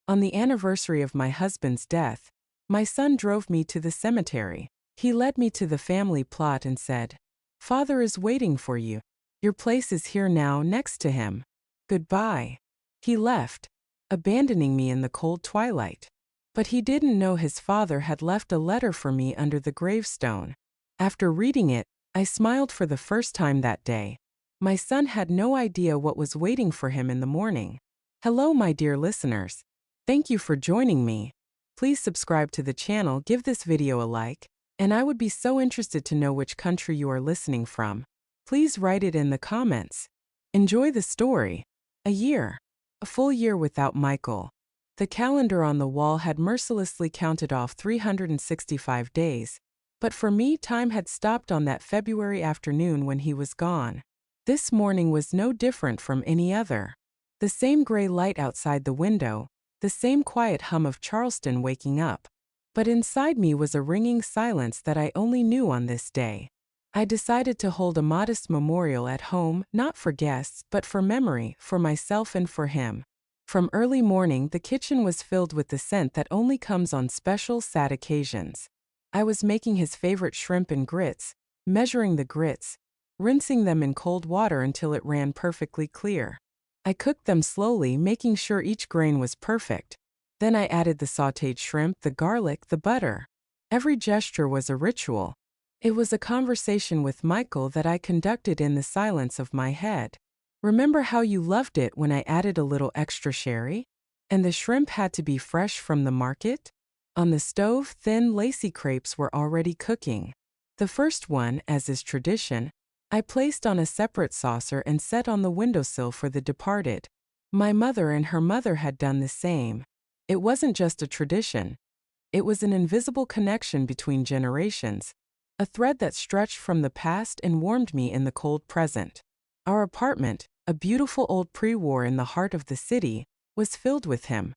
On the anniversary of my husband's death, my son drove me to the cemetery. He led me to the family plot and said, "Father is waiting for you. Your place is here now next to him. Goodbye." He left, abandoning me in the cold twilight. But he didn't know his father had left a letter for me under the gravestone. After reading it, I smiled for the first time that day. My son had no idea what was waiting for him in the morning. Hello, my dear listeners. Thank you for joining me. Please subscribe to the channel, give this video a like, and I would be so interested to know which country you are listening from. Please write it in the comments. Enjoy the story. A full year without Michael. The calendar on the wall had mercilessly counted off 365 days, but for me time had stopped on that February afternoon when he was gone. This morning was no different from any other. The same gray light outside the window, the same quiet hum of Charleston waking up. But inside me was a ringing silence that I only knew on this day. I decided to hold a modest memorial at home, not for guests, but for memory, for myself and for him. From early morning, the kitchen was filled with the scent that only comes on special, sad occasions. I was making his favorite shrimp and grits, measuring the grits, rinsing them in cold water until it ran perfectly clear. I cooked them slowly, making sure each grain was perfect. Then I added the sautéed shrimp, the garlic, the butter. Every gesture was a ritual. It was a conversation with Michael that I conducted in the silence of my head. Remember how you loved it when I added a little extra sherry? And the shrimp had to be fresh from the market? On the stove, thin, lacy crepes were already cooking. The first one, as is tradition, I placed on a separate saucer and set on the windowsill for the departed. My mother and her mother had done the same. It wasn't just a tradition. It was an invisible connection between generations, a thread that stretched from the past and warmed me in the cold present. Our apartment, a beautiful old pre-war in the heart of the city, was filled with him.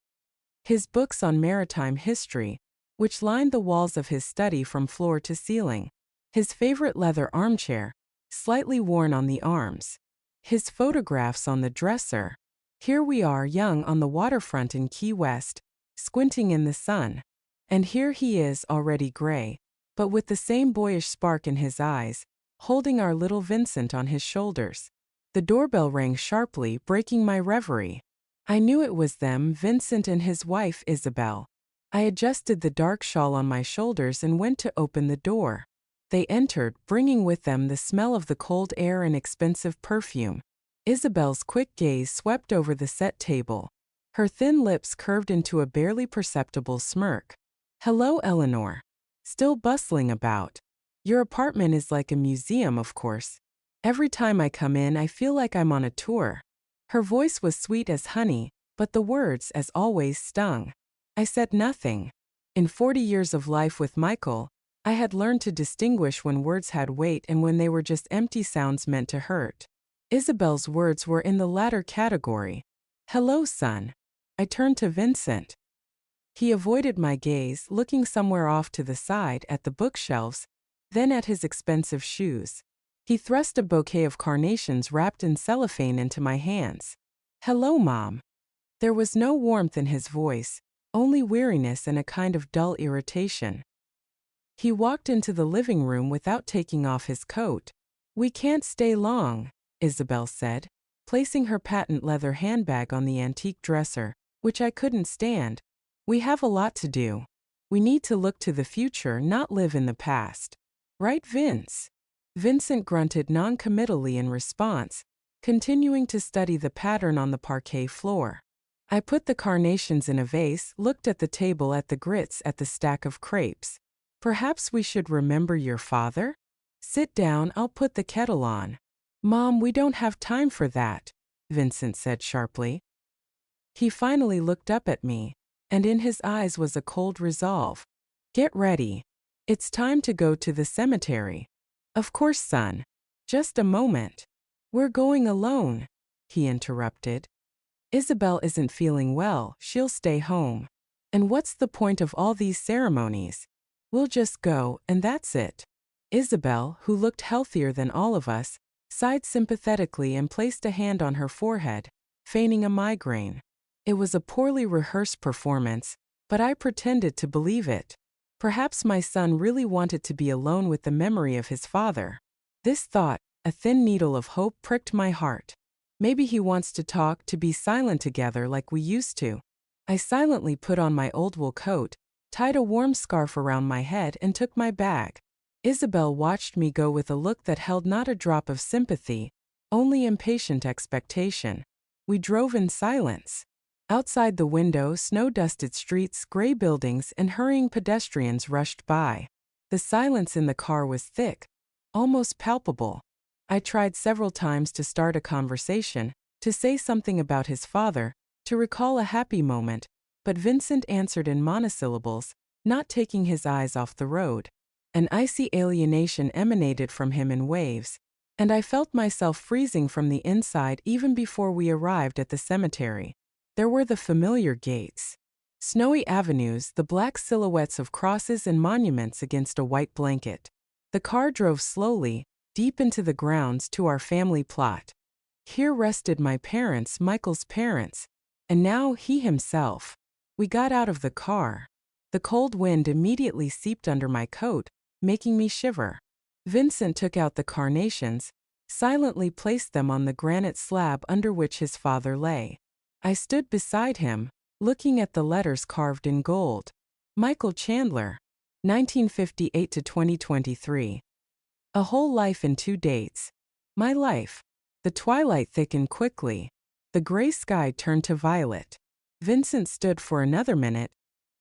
His books on maritime history, which lined the walls of his study from floor to ceiling. His favorite leather armchair, slightly worn on the arms. His photographs on the dresser. Here we are, young on the waterfront in Key West, squinting in the sun. And here he is, already gray, but with the same boyish spark in his eyes, holding our little Vincent on his shoulders. The doorbell rang sharply, breaking my reverie. I knew it was them, Vincent and his wife, Isabel. I adjusted the dark shawl on my shoulders and went to open the door. They entered, bringing with them the smell of the cold air and expensive perfume. Isabel's quick gaze swept over the set table. Her thin lips curved into a barely perceptible smirk. "Hello, Eleanor. Still bustling about. Your apartment is like a museum, of course. Every time I come in, I feel like I'm on a tour." Her voice was sweet as honey, but the words, as always, stung. I said nothing. In 40 years of life with Michael, I had learned to distinguish when words had weight and when they were just empty sounds meant to hurt. Isabel's words were in the latter category. "Hello, son." I turned to Vincent. He avoided my gaze, looking somewhere off to the side at the bookshelves, then at his expensive shoes. He thrust a bouquet of carnations wrapped in cellophane into my hands. "Hello, Mom." There was no warmth in his voice, only weariness and a kind of dull irritation. He walked into the living room without taking off his coat. "We can't stay long," Isabel said, placing her patent leather handbag on the antique dresser, which I couldn't stand. "We have a lot to do. We need to look to the future, not live in the past. Right, Vince?" Vincent grunted non-committally in response, continuing to study the pattern on the parquet floor. I put the carnations in a vase, looked at the table, at the grits, at the stack of crepes. "Perhaps we should remember your father? Sit down, I'll put the kettle on." "Mom, we don't have time for that," Vincent said sharply. He finally looked up at me, and in his eyes was a cold resolve. "Get ready. It's time to go to the cemetery." "Of course, son. Just a moment." "We're going alone," he interrupted. "Isabel isn't feeling well, she'll stay home. And what's the point of all these ceremonies? We'll just go, and that's it." Isabel, who looked healthier than all of us, sighed sympathetically and placed a hand on her forehead, feigning a migraine. It was a poorly rehearsed performance, but I pretended to believe it. Perhaps my son really wanted to be alone with the memory of his father. This thought, a thin needle of hope, pricked my heart. Maybe he wants to talk, to be silent together like we used to. I silently put on my old wool coat, tied a warm scarf around my head, and took my bag. Isabel watched me go with a look that held not a drop of sympathy, only impatient expectation. We drove in silence. Outside the window, snow-dusted streets, gray buildings, and hurrying pedestrians rushed by. The silence in the car was thick, almost palpable. I tried several times to start a conversation, to say something about his father, to recall a happy moment, but Vincent answered in monosyllables, not taking his eyes off the road. An icy alienation emanated from him in waves, and I felt myself freezing from the inside even before we arrived at the cemetery. There were the familiar gates, snowy avenues, the black silhouettes of crosses and monuments against a white blanket. The car drove slowly, deep into the grounds, to our family plot. Here rested my parents, Michael's parents, and now he himself. We got out of the car. The cold wind immediately seeped under my coat, making me shiver. Vincent took out the carnations, silently placed them on the granite slab under which his father lay. I stood beside him, looking at the letters carved in gold. Michael Chandler, 1958 to 2023. A whole life in 2 dates. My life. The twilight thickened quickly. The gray sky turned to violet. Vincent stood for another minute,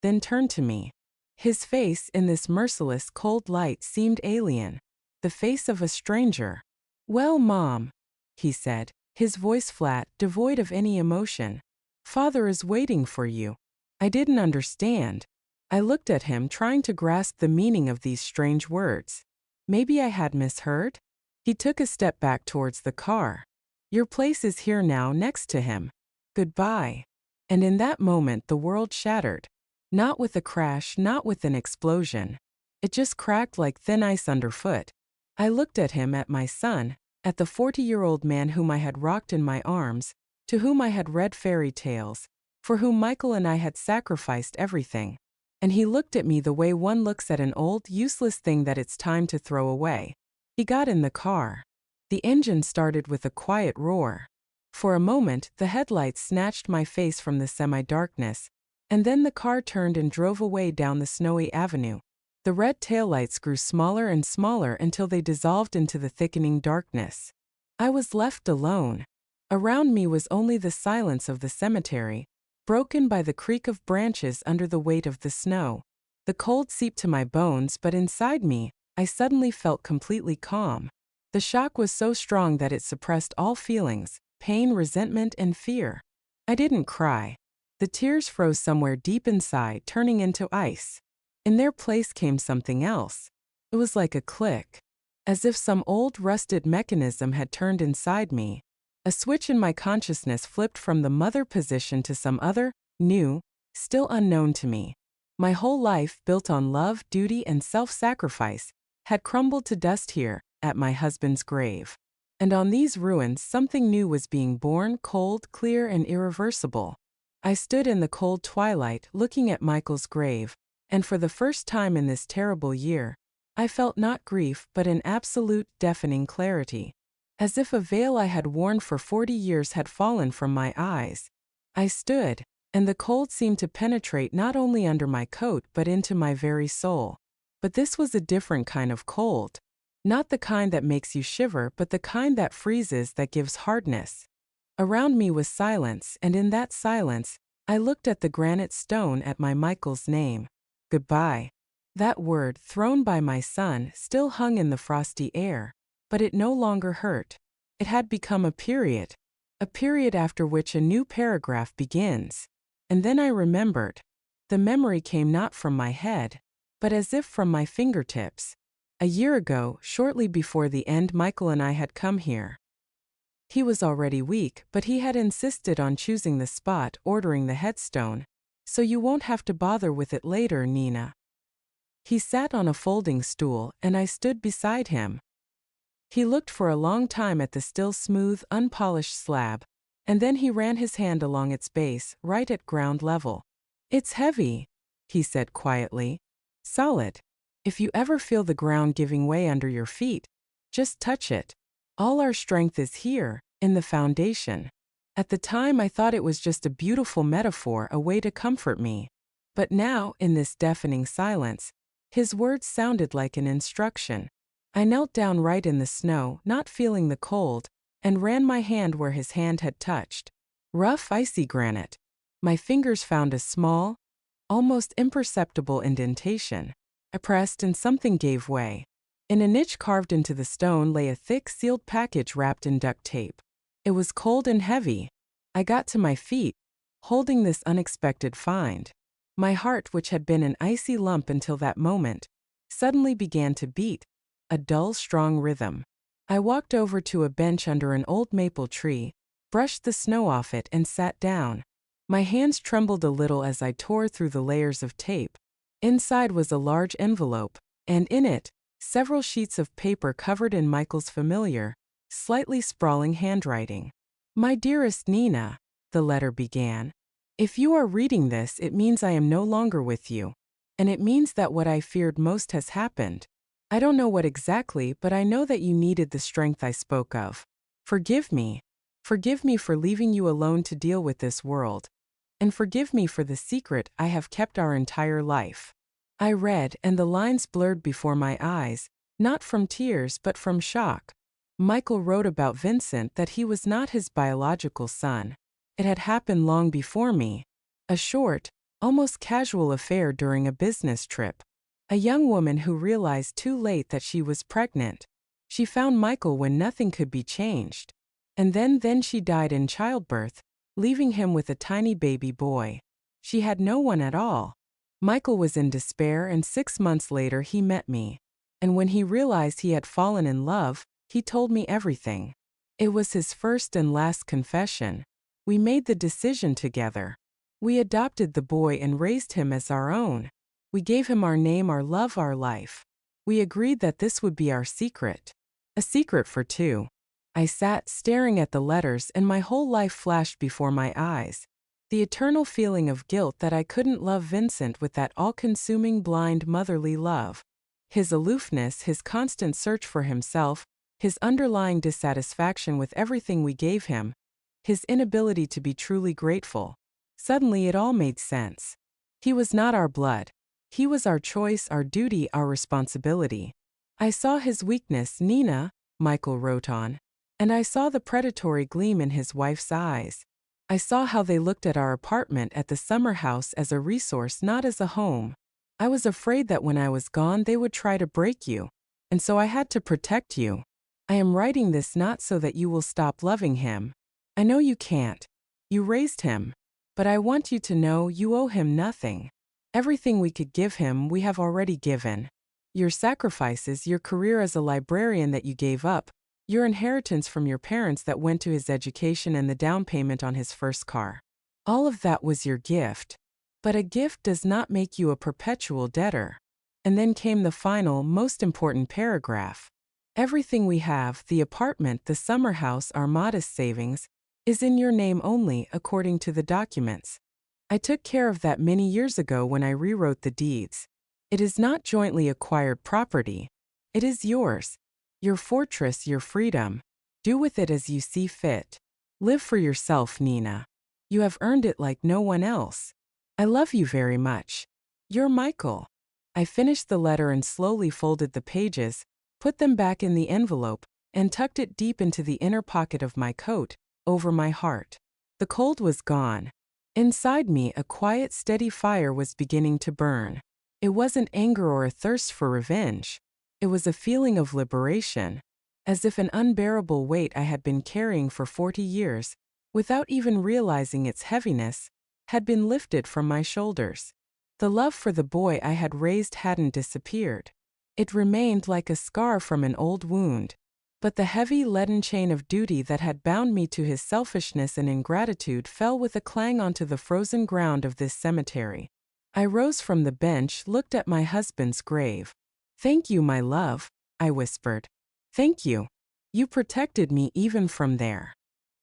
then turned to me. His face in this merciless cold light seemed alien, the face of a stranger. "Well, Mom," he said, his voice flat, devoid of any emotion. "Father is waiting for you." I didn't understand. I looked at him, trying to grasp the meaning of these strange words. Maybe I had misheard? He took a step back towards the car. "Your place is here now, next to him. Goodbye." And in that moment the world shattered. Not with a crash, not with an explosion. It just cracked like thin ice underfoot. I looked at him, at my son, at the 40-year-old man whom I had rocked in my arms, to whom I had read fairy tales, for whom Michael and I had sacrificed everything. And he looked at me the way one looks at an old, useless thing that it's time to throw away. He got in the car. The engine started with a quiet roar. For a moment, the headlights snatched my face from the semi-darkness, and then the car turned and drove away down the snowy avenue. The red taillights grew smaller and smaller until they dissolved into the thickening darkness. I was left alone. Around me was only the silence of the cemetery, broken by the creak of branches under the weight of the snow. The cold seeped to my bones, but inside me, I suddenly felt completely calm. The shock was so strong that it suppressed all feelings, pain, resentment, and fear. I didn't cry. The tears froze somewhere deep inside, turning into ice. In their place came something else. It was like a click, as if some old rusted mechanism had turned inside me. A switch in my consciousness flipped from the mother position to some other, new, still unknown to me. My whole life, built on love, duty, and self-sacrifice, had crumbled to dust here, at my husband's grave. And on these ruins something new was being born, cold, clear, and irreversible. I stood in the cold twilight, looking at Michael's grave, and for the first time in this terrible year, I felt not grief but an absolute, deafening clarity. As if a veil I had worn for 40 years had fallen from my eyes. I stood, and the cold seemed to penetrate not only under my coat but into my very soul. But this was a different kind of cold. Not the kind that makes you shiver, but the kind that freezes, that gives hardness. Around me was silence, and in that silence, I looked at the granite stone, at my Michael's name. Goodbye. That word, thrown by my son, still hung in the frosty air, but it no longer hurt. It had become a period after which a new paragraph begins. And then I remembered. The memory came not from my head, but as if from my fingertips. A year ago, shortly before the end, Michael and I had come here. He was already weak, but he had insisted on choosing the spot, ordering the headstone. "So you won't have to bother with it later, Nina." He sat on a folding stool, and I stood beside him. He looked for a long time at the still smooth, unpolished slab, and then he ran his hand along its base, right at ground level. "It's heavy," he said quietly. "Solid. If you ever feel the ground giving way under your feet, just touch it. All our strength is here, in the foundation." At the time I thought it was just a beautiful metaphor, a way to comfort me. But now, in this deafening silence, his words sounded like an instruction. I knelt down right in the snow, not feeling the cold, and ran my hand where his hand had touched. Rough, icy granite. My fingers found a small, almost imperceptible indentation. I pressed and something gave way. In a niche carved into the stone lay a thick, sealed package wrapped in duct tape. It was cold and heavy. I got to my feet, holding this unexpected find. My heart, which had been an icy lump until that moment, suddenly began to beat, a dull, strong rhythm. I walked over to a bench under an old maple tree, brushed the snow off it, and sat down. My hands trembled a little as I tore through the layers of tape. Inside was a large envelope, and in it, several sheets of paper covered in Michael's familiar, slightly sprawling handwriting. "My dearest Nina," the letter began, "if you are reading this, it means I am no longer with you. And it means that what I feared most has happened. I don't know what exactly, but I know that you needed the strength I spoke of. Forgive me. Forgive me for leaving you alone to deal with this world. And forgive me for the secret I have kept our entire life." I read, and the lines blurred before my eyes, not from tears but from shock. Michael wrote about Vincent that he was not his biological son. It had happened long before me. A short, almost casual affair during a business trip. A young woman who realized too late that she was pregnant. She found Michael when nothing could be changed. And then she died in childbirth, leaving him with a tiny baby boy. She had no one at all. Michael was in despair, and 6 months later he met me. And when he realized he had fallen in love, he told me everything. It was his first and last confession. We made the decision together. We adopted the boy and raised him as our own. We gave him our name, our love, our life. We agreed that this would be our secret. A secret for two. I sat staring at the letters, and my whole life flashed before my eyes. The eternal feeling of guilt that I couldn't love Vincent with that all-consuming, blind, motherly love. His aloofness, his constant search for himself, his underlying dissatisfaction with everything we gave him, his inability to be truly grateful. Suddenly it all made sense. He was not our blood. He was our choice, our duty, our responsibility. I saw his weakness, Nina, Michael wrote on, and I saw the predatory gleam in his wife's eyes. I saw how they looked at our apartment at the summer house as a resource, not as a home. I was afraid that when I was gone they would try to break you, and so I had to protect you. I am writing this not so that you will stop loving him. I know you can't. You raised him. But I want you to know you owe him nothing. Everything we could give him, we have already given. Your sacrifices, your career as a librarian that you gave up, your inheritance from your parents that went to his education, and the down payment on his first car. All of that was your gift. But a gift does not make you a perpetual debtor. And then came the final, most important paragraph. Everything we have, the apartment, the summer house, our modest savings, is in your name only, according to the documents. I took care of that many years ago when I rewrote the deeds. It is not jointly acquired property. It is yours. Your fortress, your freedom. Do with it as you see fit. Live for yourself, Nina. You have earned it like no one else. I love you very much. You're Michael. I finished the letter and slowly folded the pages, put them back in the envelope, and tucked it deep into the inner pocket of my coat, over my heart. The cold was gone. Inside me, a quiet, steady fire was beginning to burn. It wasn't anger or a thirst for revenge. It was a feeling of liberation, as if an unbearable weight I had been carrying for 40 years, without even realizing its heaviness, had been lifted from my shoulders. The love for the boy I had raised hadn't disappeared. It remained like a scar from an old wound. But the heavy leaden chain of duty that had bound me to his selfishness and ingratitude fell with a clang onto the frozen ground of this cemetery. I rose from the bench, looked at my husband's grave. "Thank you, my love," I whispered. "Thank you. You protected me even from there."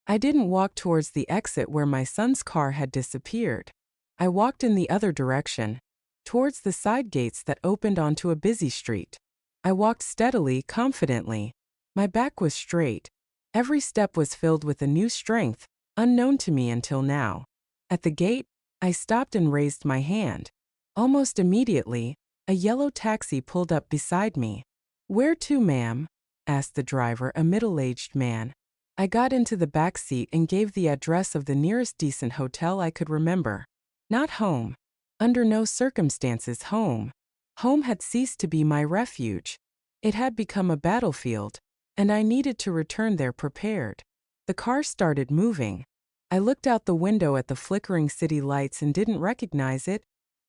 I didn't walk towards the exit where my son's car had disappeared. I walked in the other direction, towards the side gates that opened onto a busy street. I walked steadily, confidently. My back was straight. Every step was filled with a new strength, unknown to me until now. At the gate, I stopped and raised my hand. Almost immediately, a yellow taxi pulled up beside me. "Where to, ma'am?" asked the driver, a middle-aged man. I got into the back seat and gave the address of the nearest decent hotel I could remember. Not home. Under no circumstances home. Home had ceased to be my refuge. It had become a battlefield, and I needed to return there prepared. The car started moving. I looked out the window at the flickering city lights and didn't recognize it,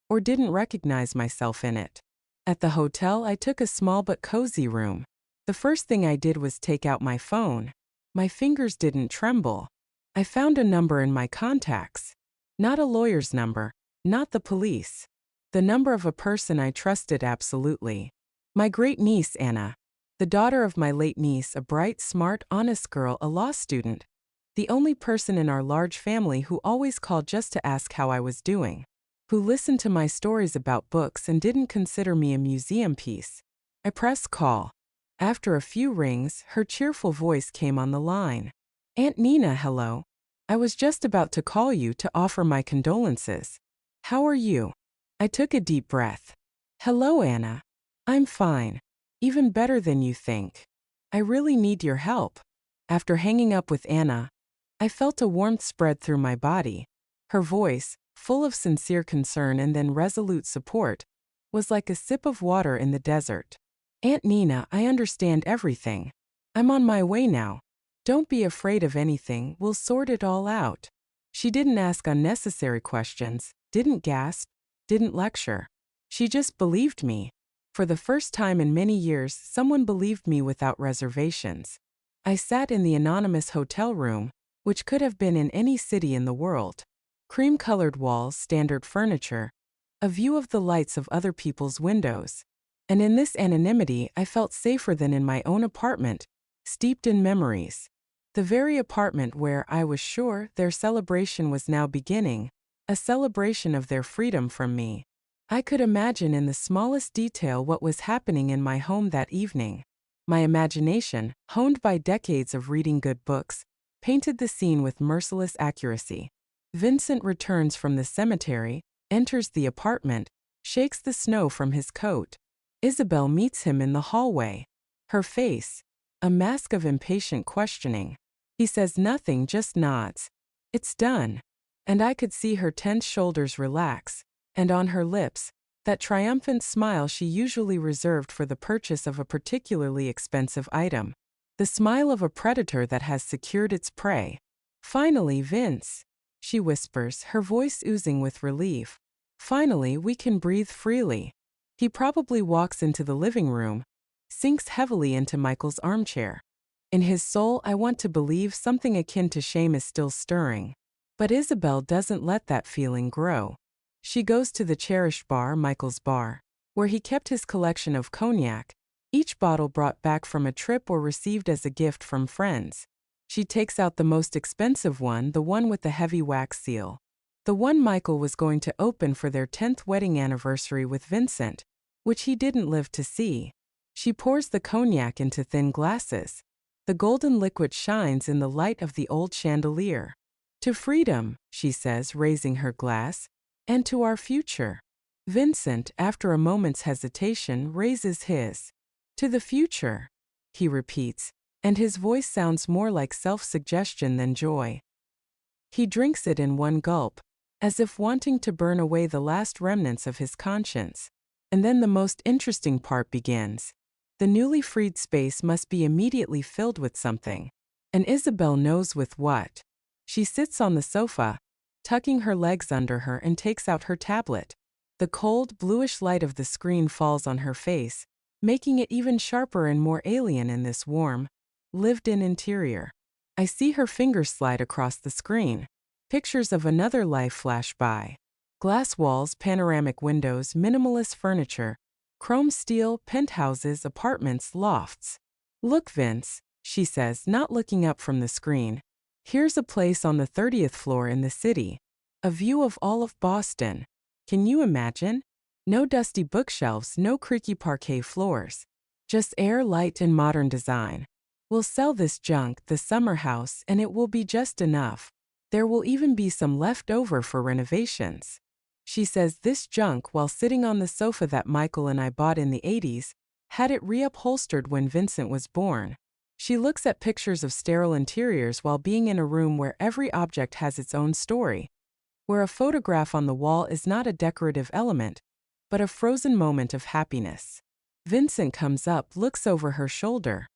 or didn't recognize myself in it. At the hotel, I took a small but cozy room. The first thing I did was take out my phone. My fingers didn't tremble. I found a number in my contacts. Not a lawyer's number, not the police. The number of a person I trusted absolutely. My great-niece, Anna. The daughter of my late niece, a bright, smart, honest girl, a law student. The only person in our large family who always called just to ask how I was doing. Who listened to my stories about books and didn't consider me a museum piece. I pressed call. After a few rings, her cheerful voice came on the line. "Aunt Nina, hello. I was just about to call you to offer my condolences. How are you?" I took a deep breath. "Hello, Anna. I'm fine. Even better than you think. I really need your help." After hanging up with Anna, I felt a warmth spread through my body. Her voice, full of sincere concern and then resolute support, was like a sip of water in the desert. "Aunt Nina, I understand everything. I'm on my way now. Don't be afraid of anything, we'll sort it all out." She didn't ask unnecessary questions, didn't gasp, didn't lecture. She just believed me. For the first time in many years, someone believed me without reservations. I sat in the anonymous hotel room, which could have been in any city in the world. Cream-colored walls, standard furniture, a view of the lights of other people's windows. And in this anonymity, I felt safer than in my own apartment, steeped in memories. The very apartment where, I was sure, their celebration was now beginning, a celebration of their freedom from me. I could imagine in the smallest detail what was happening in my home that evening. My imagination, honed by decades of reading good books, painted the scene with merciless accuracy. Vincent returns from the cemetery, enters the apartment, shakes the snow from his coat. Isabel meets him in the hallway. Her face, a mask of impatient questioning. He says nothing, just nods. It's done. And I could see her tense shoulders relax, and on her lips, that triumphant smile she usually reserved for the purchase of a particularly expensive item. The smile of a predator that has secured its prey. "Finally, Vince," she whispers, her voice oozing with relief. "Finally, we can breathe freely." He probably walks into the living room, sinks heavily into Michael's armchair. In his soul, I want to believe something akin to shame is still stirring. But Isabel doesn't let that feeling grow. She goes to the cherished bar, Michael's bar, where he kept his collection of cognac, each bottle brought back from a trip or received as a gift from friends. She takes out the most expensive one, the one with the heavy wax seal. The one Michael was going to open for their 10th wedding anniversary with Vincent, which he didn't live to see. She pours the cognac into thin glasses. The golden liquid shines in the light of the old chandelier. "To freedom," she says, raising her glass, "and to our future." Vincent, after a moment's hesitation, raises his. "To the future," he repeats, and his voice sounds more like self-suggestion than joy. He drinks it in one gulp, as if wanting to burn away the last remnants of his conscience. And then the most interesting part begins. The newly freed space must be immediately filled with something. And Isabel knows with what. She sits on the sofa, tucking her legs under her, and takes out her tablet. The cold, bluish light of the screen falls on her face, making it even sharper and more alien in this warm, lived-in interior. I see her fingers slide across the screen. Pictures of another life flash by. Glass walls, panoramic windows, minimalist furniture, chrome steel, penthouses, apartments, lofts. "Look, Vince," she says, not looking up from the screen. Here's a place on the 30th floor in the city. A view of all of Boston. Can you imagine? No dusty bookshelves, no creaky parquet floors. Just air, light, and modern design. We'll sell this junk, the summer house, and it will be just enough. There will even be some left over for renovations. She says this junk while sitting on the sofa that Michael and I bought in the 80s, had it reupholstered when Vincent was born. She looks at pictures of sterile interiors while being in a room where every object has its own story, where a photograph on the wall is not a decorative element, but a frozen moment of happiness. Vincent comes up, looks over her shoulder.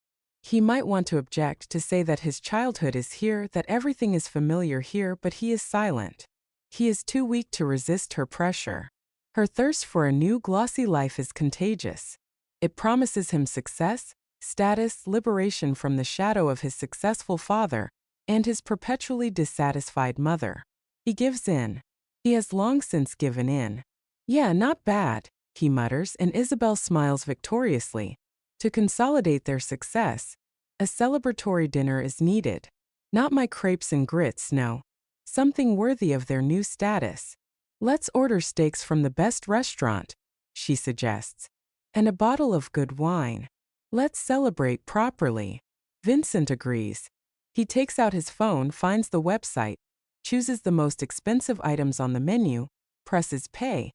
He might want to object, to say that his childhood is here, that everything is familiar here, but he is silent. He is too weak to resist her pressure. Her thirst for a new glossy life is contagious. It promises him success, status, liberation from the shadow of his successful father and his perpetually dissatisfied mother. He gives in. He has long since given in. Yeah, not bad, he mutters, and Isabel smiles victoriously. To consolidate their success, a celebratory dinner is needed. Not my crepes and grits, no. Something worthy of their new status. Let's order steaks from the best restaurant, she suggests, and a bottle of good wine. Let's celebrate properly. Vincent agrees. He takes out his phone, finds the website, chooses the most expensive items on the menu, presses pay,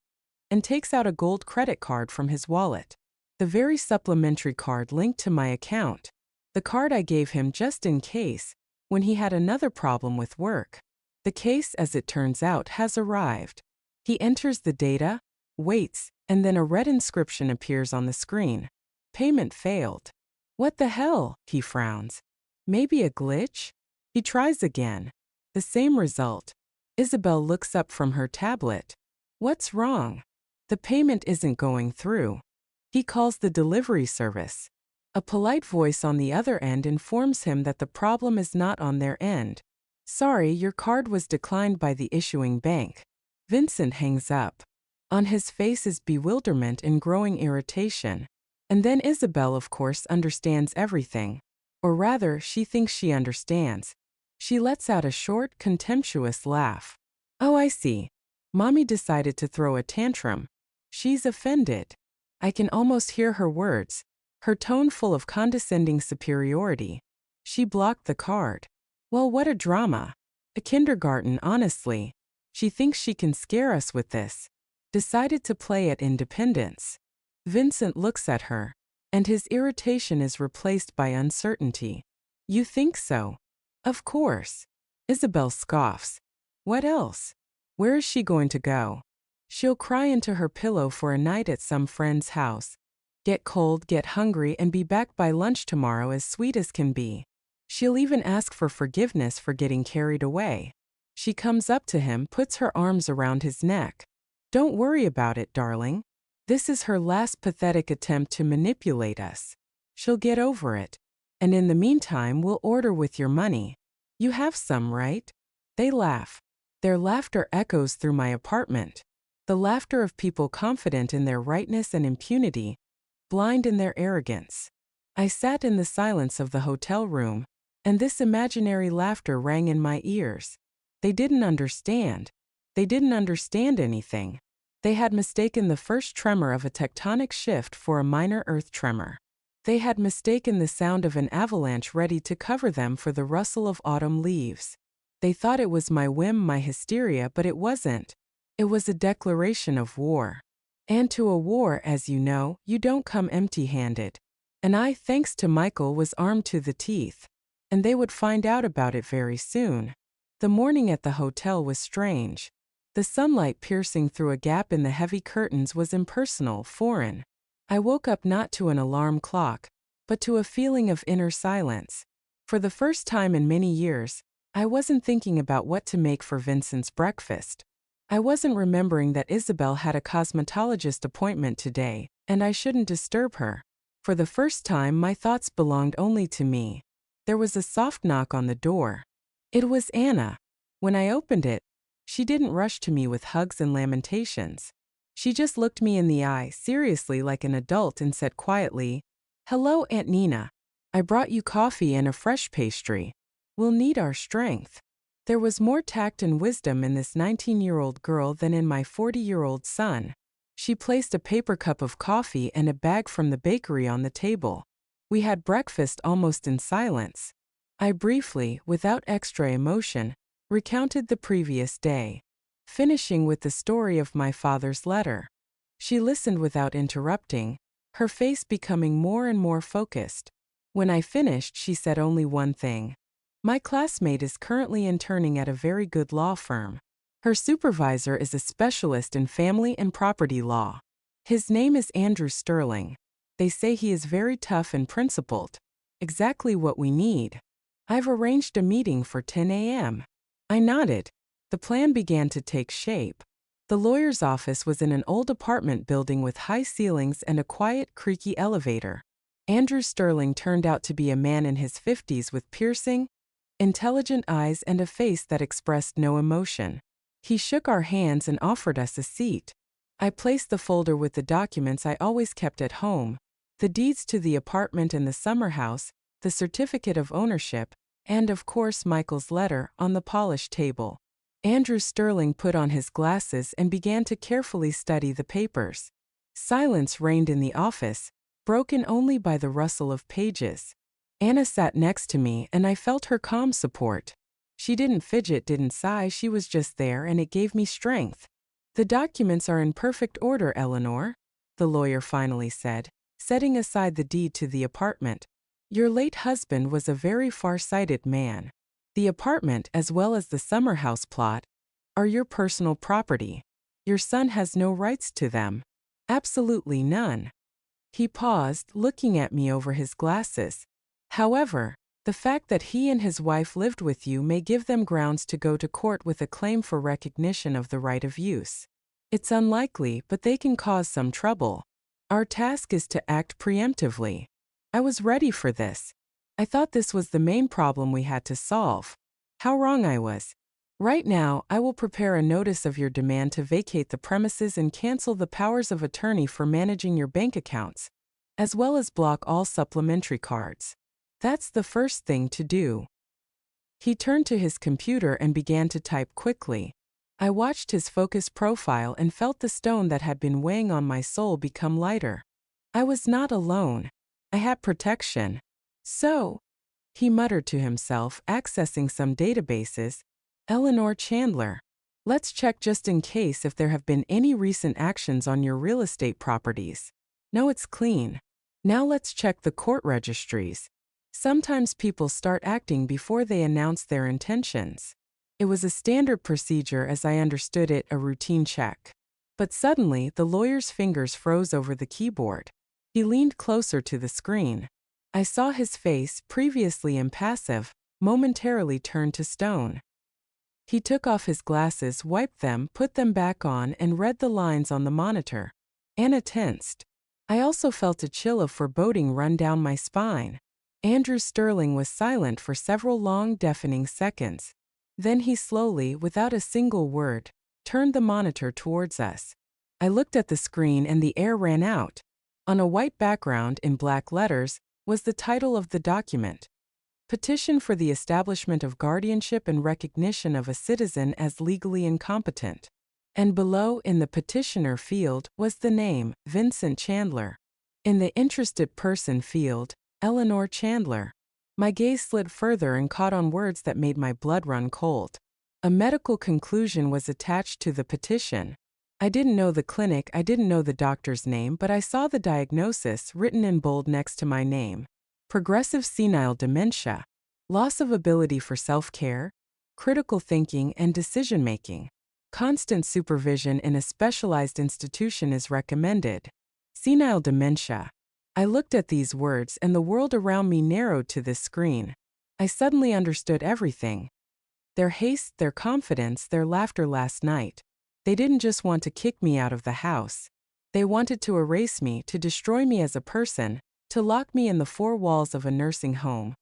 and takes out a gold credit card from his wallet. The very supplementary card linked to my account. The card I gave him just in case, when he had another problem with work. The case, as it turns out, has arrived. He enters the data, waits, and then a red inscription appears on the screen. Payment failed. What the hell? He frowns. Maybe a glitch? He tries again. The same result. Isabel looks up from her tablet. What's wrong? The payment isn't going through. He calls the delivery service. A polite voice on the other end informs him that the problem is not on their end. Sorry, your card was declined by the issuing bank. Vincent hangs up. On his face is bewilderment and growing irritation. And then Isabel, of course, understands everything. Or rather, she thinks she understands. She lets out a short, contemptuous laugh. Oh, I see. Mommy decided to throw a tantrum. She's offended. I can almost hear her words, her tone full of condescending superiority. She blocked the card. Well, what a drama. A kindergarten, honestly. She thinks she can scare us with this. Decided to play at independence. Vincent looks at her, and his irritation is replaced by uncertainty. You think so? Of course. Isabel scoffs. What else? Where is she going to go? She'll cry into her pillow for a night at some friend's house. Get cold, get hungry, and be back by lunch tomorrow as sweet as can be. She'll even ask for forgiveness for getting carried away. She comes up to him, puts her arms around his neck. Don't worry about it, darling. This is her last pathetic attempt to manipulate us. She'll get over it. And in the meantime, we'll order with your money. You have some, right? They laugh. Their laughter echoes through my apartment. The laughter of people confident in their rightness and impunity, blind in their arrogance. I sat in the silence of the hotel room, and this imaginary laughter rang in my ears. They didn't understand. They didn't understand anything. They had mistaken the first tremor of a tectonic shift for a minor earth tremor. They had mistaken the sound of an avalanche ready to cover them for the rustle of autumn leaves. They thought it was my whim, my hysteria, but it wasn't. It was a declaration of war. And to a war, as you know, you don't come empty-handed. And I, thanks to Michael, was armed to the teeth. And they would find out about it very soon. The morning at the hotel was strange. The sunlight piercing through a gap in the heavy curtains was impersonal, foreign. I woke up not to an alarm clock, but to a feeling of inner silence. For the first time in many years, I wasn't thinking about what to make for Vincent's breakfast. I wasn't remembering that Isabel had a cosmetologist appointment today, and I shouldn't disturb her. For the first time, my thoughts belonged only to me. There was a soft knock on the door. It was Anna. When I opened it, she didn't rush to me with hugs and lamentations. She just looked me in the eye, seriously like an adult, and said quietly, "Hello, Aunt Nina. I brought you coffee and a fresh pastry." We'll need our strength. There was more tact and wisdom in this 19-year-old girl than in my 40-year-old son. She placed a paper cup of coffee and a bag from the bakery on the table. We had breakfast almost in silence. I briefly, without extra emotion, recounted the previous day, finishing with the story of my father's letter. She listened without interrupting, her face becoming more and more focused. When I finished, she said only one thing. My classmate is currently interning at a very good law firm. Her supervisor is a specialist in family and property law. His name is Andrew Sterling. They say he is very tough and principled. Exactly what we need. I've arranged a meeting for 10 a.m. I nodded. The plan began to take shape. The lawyer's office was in an old apartment building with high ceilings and a quiet, creaky elevator. Andrew Sterling turned out to be a man in his 50s with piercing, intelligent eyes and a face that expressed no emotion. He shook our hands and offered us a seat. I placed the folder with the documents I always kept at home, the deeds to the apartment and the summer house, the certificate of ownership, and of course Michael's letter, on the polished table. Andrew Sterling put on his glasses and began to carefully study the papers. Silence reigned in the office, broken only by the rustle of pages. Anna sat next to me and I felt her calm support. She didn't fidget, didn't sigh, she was just there and it gave me strength. The documents are in perfect order, Eleanor, the lawyer finally said, setting aside the deed to the apartment. Your late husband was a very far-sighted man. The apartment, as well as the summer house plot, are your personal property. Your son has no rights to them. Absolutely none. He paused, looking at me over his glasses. However, the fact that he and his wife lived with you may give them grounds to go to court with a claim for recognition of the right of use. It's unlikely, but they can cause some trouble. Our task is to act preemptively. I was ready for this. I thought this was the main problem we had to solve. How wrong I was. Right now, I will prepare a notice of your demand to vacate the premises and cancel the powers of attorney for managing your bank accounts, as well as block all supplementary cards. That's the first thing to do. He turned to his computer and began to type quickly. I watched his focused profile and felt the stone that had been weighing on my soul become lighter. I was not alone. I had protection. So, he muttered to himself, accessing some databases. Eleanor Chandler. Let's check just in case if there have been any recent actions on your real estate properties. No, it's clean. Now let's check the court registries. Sometimes people start acting before they announce their intentions. It was a standard procedure as I understood it, a routine check. But suddenly, the lawyer's fingers froze over the keyboard. He leaned closer to the screen. I saw his face, previously impassive, momentarily turn to stone. He took off his glasses, wiped them, put them back on, and read the lines on the monitor. Anna tensed. I also felt a chill of foreboding run down my spine. Andrew Sterling was silent for several long, deafening seconds. Then he slowly, without a single word, turned the monitor towards us. I looked at the screen and the air ran out. On a white background, in black letters, was the title of the document. Petition for the establishment of guardianship and recognition of a citizen as legally incompetent. And below, in the petitioner field, was the name, Vincent Chandler. In the interested person field, Eleanor Chandler. My gaze slid further and caught on words that made my blood run cold. A medical conclusion was attached to the petition. I didn't know the clinic, I didn't know the doctor's name, but I saw the diagnosis written in bold next to my name. Progressive senile dementia. Loss of ability for self-care, critical thinking and decision-making. Constant supervision in a specialized institution is recommended. Senile dementia. I looked at these words and the world around me narrowed to this screen. I suddenly understood everything. Their haste, their confidence, their laughter last night. They didn't just want to kick me out of the house. They wanted to erase me, to destroy me as a person, to lock me in the four walls of a nursing home,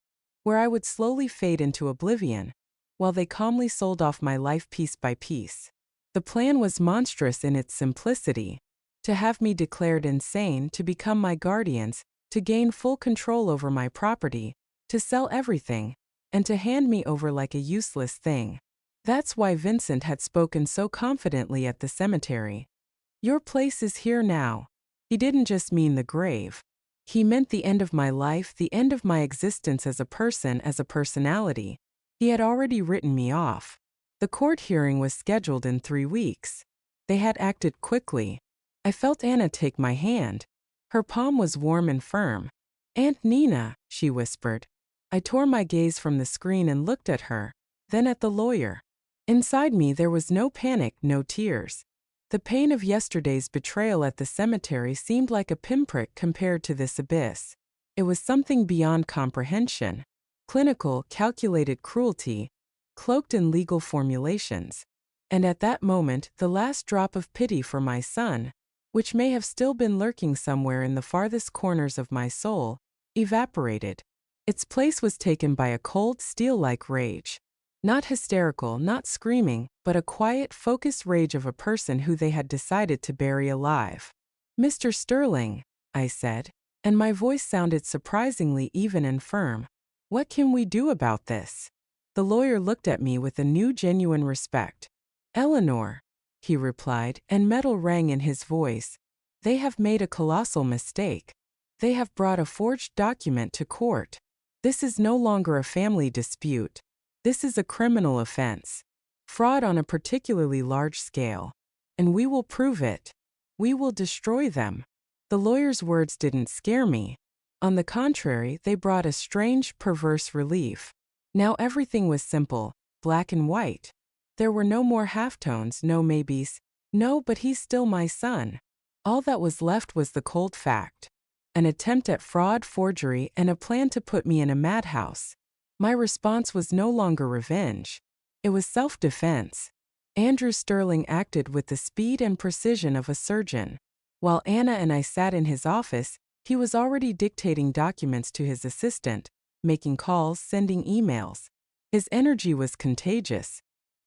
where I would slowly fade into oblivion, while they calmly sold off my life piece by piece. The plan was monstrous in its simplicity. To have me declared insane, to become my guardians, to gain full control over my property, to sell everything, and to hand me over like a useless thing. That's why Vincent had spoken so confidently at the cemetery. Your place is here now. He didn't just mean the grave. He meant the end of my life, the end of my existence as a person, as a personality. He had already written me off. The court hearing was scheduled in 3 weeks. They had acted quickly. I felt Anna take my hand. Her palm was warm and firm. "Aunt Nina," she whispered. I tore my gaze from the screen and looked at her, then at the lawyer. Inside me there was no panic, no tears. The pain of yesterday's betrayal at the cemetery seemed like a pinprick compared to this abyss. It was something beyond comprehension. Clinical, calculated cruelty, cloaked in legal formulations. And at that moment, the last drop of pity for my son, which may have still been lurking somewhere in the farthest corners of my soul, evaporated. Its place was taken by a cold, steel-like rage. Not hysterical, not screaming, but a quiet, focused rage of a person who they had decided to bury alive. "Mr. Sterling," I said, and my voice sounded surprisingly even and firm. "What can we do about this?" The lawyer looked at me with a new genuine respect. "Eleanor," he replied, and metal rang in his voice, "they have made a colossal mistake. They have brought a forged document to court. This is no longer a family dispute. This is a criminal offense. Fraud on a particularly large scale. And we will prove it. We will destroy them." The lawyer's words didn't scare me. On the contrary, they brought a strange, perverse relief. Now everything was simple, black and white. There were no more halftones, no maybes. No, but he's still my son. All that was left was the cold fact. An attempt at fraud, forgery, and a plan to put me in a madhouse. My response was no longer revenge. It was self-defense. Andrew Sterling acted with the speed and precision of a surgeon. While Anna and I sat in his office, he was already dictating documents to his assistant, making calls, sending emails. His energy was contagious.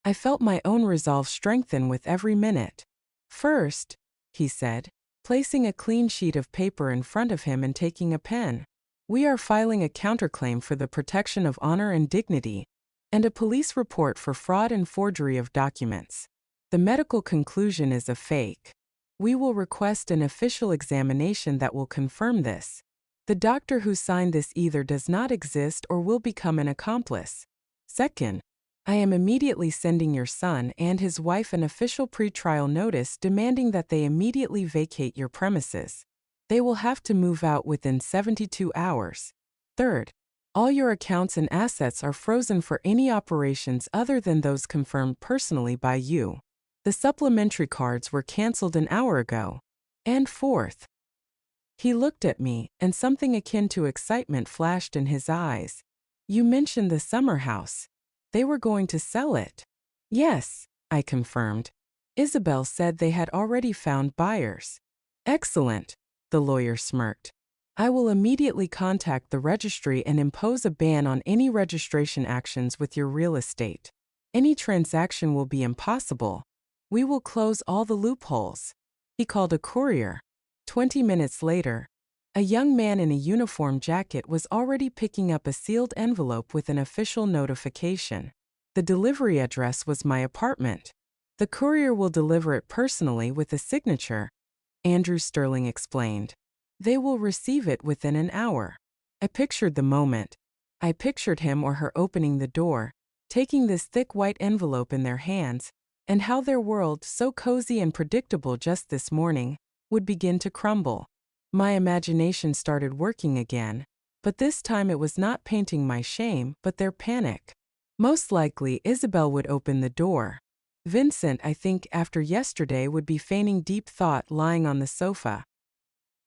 I felt my own resolve strengthen with every minute. "First," he said, placing a clean sheet of paper in front of him and taking a pen, "we are filing a counterclaim for the protection of honor and dignity, and a police report for fraud and forgery of documents. The medical conclusion is a fake. We will request an official examination that will confirm this. The doctor who signed this either does not exist or will become an accomplice. Second, I am immediately sending your son and his wife an official pretrial notice demanding that they immediately vacate your premises. They will have to move out within 72 hours. Third, all your accounts and assets are frozen for any operations other than those confirmed personally by you. The supplementary cards were canceled an hour ago. And fourth." He looked at me, and something akin to excitement flashed in his eyes. "You mentioned the summer house. They were going to sell it." "Yes," I confirmed. "Isabel said they had already found buyers." "Excellent," the lawyer smirked. "I will immediately contact the registry and impose a ban on any registration actions with your real estate. Any transaction will be impossible. We will close all the loopholes." He called a courier. 20 minutes later, a young man in a uniform jacket was already picking up a sealed envelope with an official notification. The delivery address was my apartment. "The courier will deliver it personally with a signature," Andrew Sterling explained. "They will receive it within an hour." I pictured the moment. I pictured him or her opening the door, taking this thick white envelope in their hands, and how their world, so cozy and predictable just this morning, would begin to crumble. My imagination started working again, but this time it was not painting my shame, but their panic. Most likely, Isabel would open the door. Vincent, I think, after yesterday, would be feigning deep thought lying on the sofa.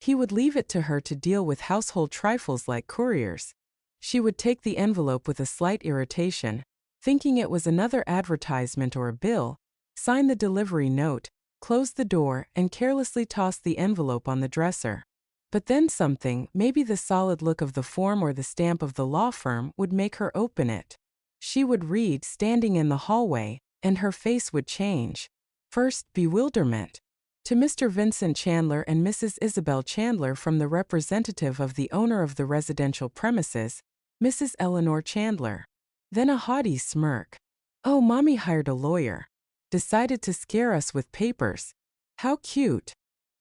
He would leave it to her to deal with household trifles like couriers. She would take the envelope with a slight irritation, thinking it was another advertisement or a bill, sign the delivery note, close the door, and carelessly toss the envelope on the dresser. But then something, maybe the solid look of the form or the stamp of the law firm, would make her open it. She would read standing in the hallway, and her face would change. First, bewilderment. To Mr. Vincent Chandler and Mrs. Isabel Chandler from the representative of the owner of the residential premises, Mrs. Eleanor Chandler. Then a haughty smirk. Oh, Mommy hired a lawyer. Decided to scare us with papers. How cute.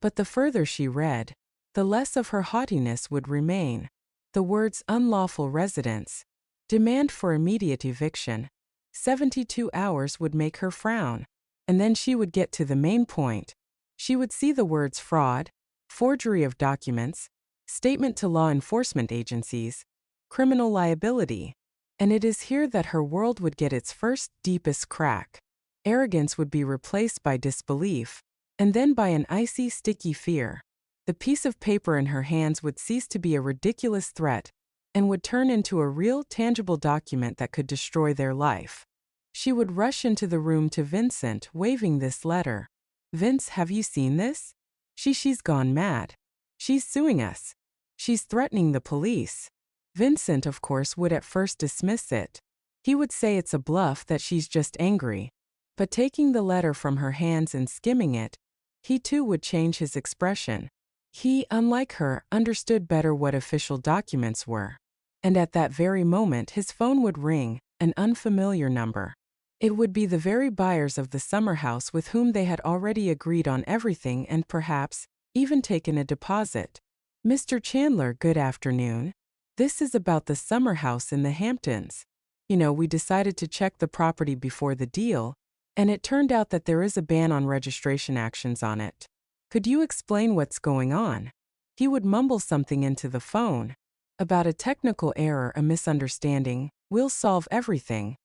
But the further she read, the less of her haughtiness would remain. The words unlawful residence, demand for immediate eviction, 72 hours would make her frown. And then she would get to the main point. She would see the words fraud, forgery of documents, statement to law enforcement agencies, criminal liability. And it is here that her world would get its first, deepest crack. Arrogance would be replaced by disbelief, and then by an icy, sticky fear. The piece of paper in her hands would cease to be a ridiculous threat and would turn into a real, tangible document that could destroy their life. She would rush into the room to Vincent, waving this letter. Vince, have you seen this? She's gone mad. She's suing us. She's threatening the police. Vincent, of course, would at first dismiss it. He would say it's a bluff, that she's just angry. But taking the letter from her hands and skimming it, he too would change his expression. He, unlike her, understood better what official documents were. And at that very moment his phone would ring, an unfamiliar number. It would be the very buyers of the summer house with whom they had already agreed on everything and perhaps even taken a deposit. Mr. Chandler, good afternoon. This is about the summer house in the Hamptons. We decided to check the property before the deal, and it turned out that there is a ban on registration actions on it. Could you explain what's going on? He would mumble something into the phone. About a technical error, a misunderstanding, we'll solve everything.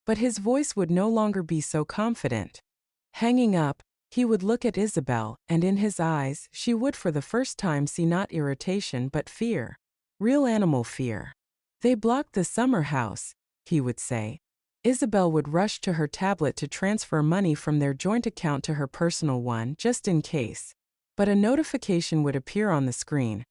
But his voice would no longer be so confident. Hanging up, he would look at Isabel, and in his eyes, she would for the first time see not irritation but fear. Real animal fear. They blocked the summer house, he would say. Isabel would rush to her tablet to transfer money from their joint account to her personal one, just in case. But a notification would appear on the screen.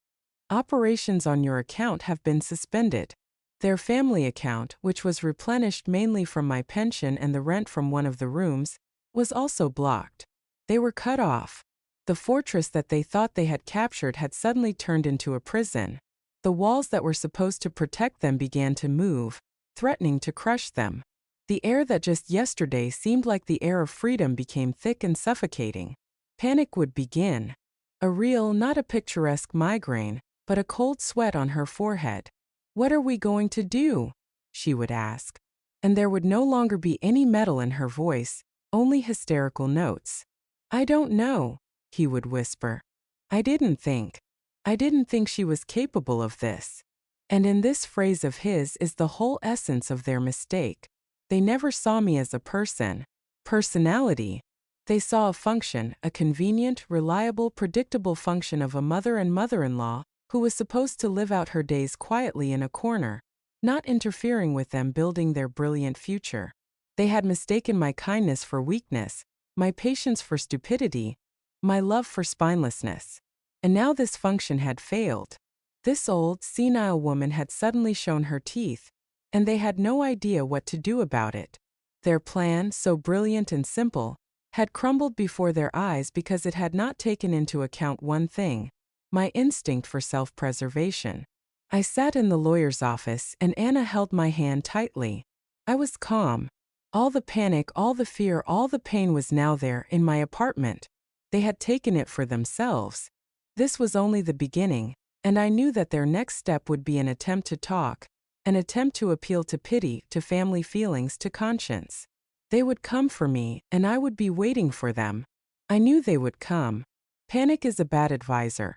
Operations on your account have been suspended. Their family account, which was replenished mainly from my pension and the rent from one of the rooms, was also blocked. They were cut off. The fortress that they thought they had captured had suddenly turned into a prison. The walls that were supposed to protect them began to move, threatening to crush them. The air that just yesterday seemed like the air of freedom became thick and suffocating. Panic would begin. A real, not a picturesque migraine, but a cold sweat on her forehead. What are we going to do? She would ask. And there would no longer be any metal in her voice, only hysterical notes. I don't know, he would whisper. I didn't think she was capable of this. And in this phrase of his is the whole essence of their mistake. They never saw me as a personality. They saw a function, a convenient, reliable, predictable function of a mother and mother-in-law who was supposed to live out her days quietly in a corner, not interfering with them building their brilliant future. They had mistaken my kindness for weakness, my patience for stupidity, my love for spinelessness. And now this function had failed. This old, senile woman had suddenly shown her teeth, and they had no idea what to do about it. Their plan, so brilliant and simple, had crumbled before their eyes because it had not taken into account one thing: my instinct for self-preservation. I sat in the lawyer's office and Anna held my hand tightly. I was calm. All the panic, all the fear, all the pain was now there in my apartment. They had taken it for themselves. This was only the beginning, and I knew that their next step would be an attempt to talk, an attempt to appeal to pity, to family feelings, to conscience. They would come for me, and I would be waiting for them. I knew they would come. Panic is a bad advisor.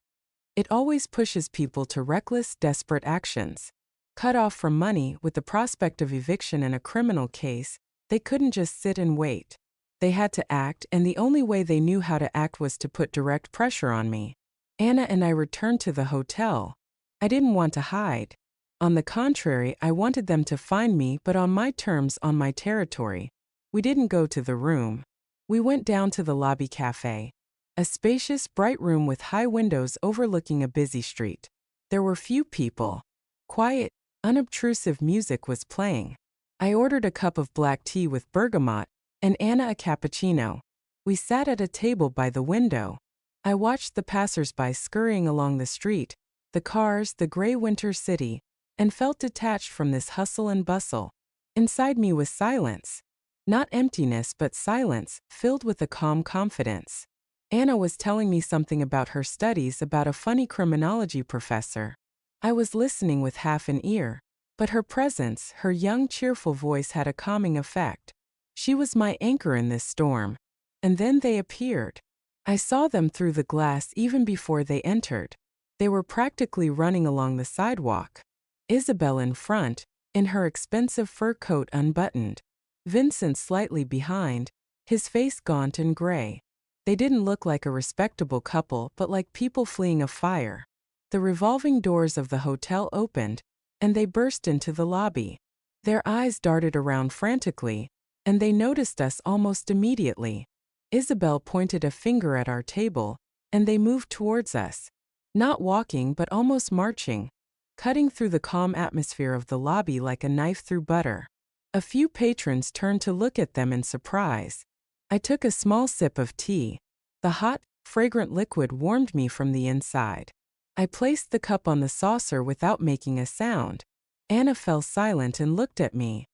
It always pushes people to reckless, desperate actions. Cut off from money, with the prospect of eviction in a criminal case, they couldn't just sit and wait. They had to act, and the only way they knew how to act was to put direct pressure on me. Anna and I returned to the hotel. I didn't want to hide. On the contrary, I wanted them to find me, but on my terms, on my territory. We didn't go to the room. We went down to the lobby cafe. A spacious, bright room with high windows overlooking a busy street. There were few people. Quiet, unobtrusive music was playing. I ordered a cup of black tea with bergamot, and Anna a cappuccino. We sat at a table by the window. I watched the passers-by scurrying along the street, the cars, the gray winter city, and felt detached from this hustle and bustle. Inside me was silence. Not emptiness but silence, filled with a calm confidence. Anna was telling me something about her studies about a funny criminology professor. I was listening with half an ear, but her presence, her young cheerful voice had a calming effect. She was my anchor in this storm. And then they appeared. I saw them through the glass even before they entered. They were practically running along the sidewalk. Isabel in front, in her expensive fur coat unbuttoned. Vincent slightly behind, his face gaunt and gray. They didn't look like a respectable couple but like people fleeing a fire. The revolving doors of the hotel opened, and they burst into the lobby. Their eyes darted around frantically, and they noticed us almost immediately. Isabel pointed a finger at our table, and they moved towards us. Not walking but almost marching, cutting through the calm atmosphere of the lobby like a knife through butter. A few patrons turned to look at them in surprise. I took a small sip of tea. The hot, fragrant liquid warmed me from the inside. I placed the cup on the saucer without making a sound. Anna fell silent and looked at me.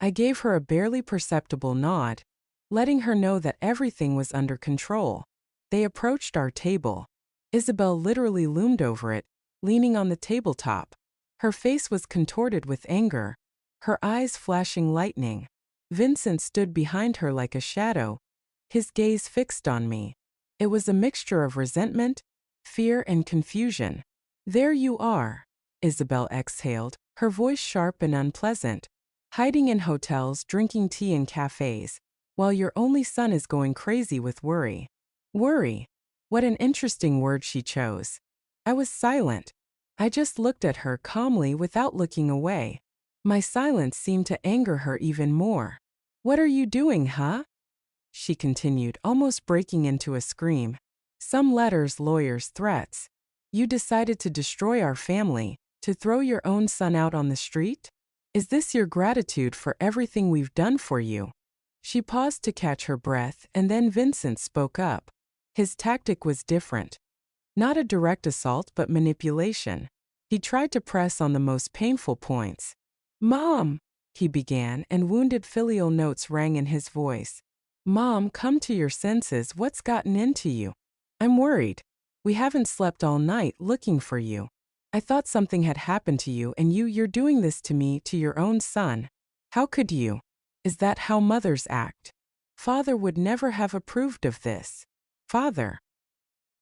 I gave her a barely perceptible nod, letting her know that everything was under control. They approached our table. Isabel literally loomed over it, leaning on the tabletop. Her face was contorted with anger, her eyes flashing lightning. Vincent stood behind her like a shadow, his gaze fixed on me. It was a mixture of resentment, fear, and confusion. "There you are," Isabel exhaled, her voice sharp and unpleasant. "Hiding in hotels, drinking tea in cafes, while your only son is going crazy with worry." Worry. What an interesting word she chose. I was silent. I just looked at her calmly without looking away. My silence seemed to anger her even more. "What are you doing, huh?" she continued, almost breaking into a scream. "Some letters, lawyers, threats. You decided to destroy our family, to throw your own son out on the street? Is this your gratitude for everything we've done for you?" She paused to catch her breath, and then Vincent spoke up. His tactic was different. Not a direct assault but manipulation. He tried to press on the most painful points. "Mom," he began, and wounded filial notes rang in his voice. "Mom, come to your senses. What's gotten into you? I'm worried. We haven't slept all night looking for you. I thought something had happened to you and you're doing this to me, to your own son. How could you? Is that how mothers act? Father would never have approved of this." Father.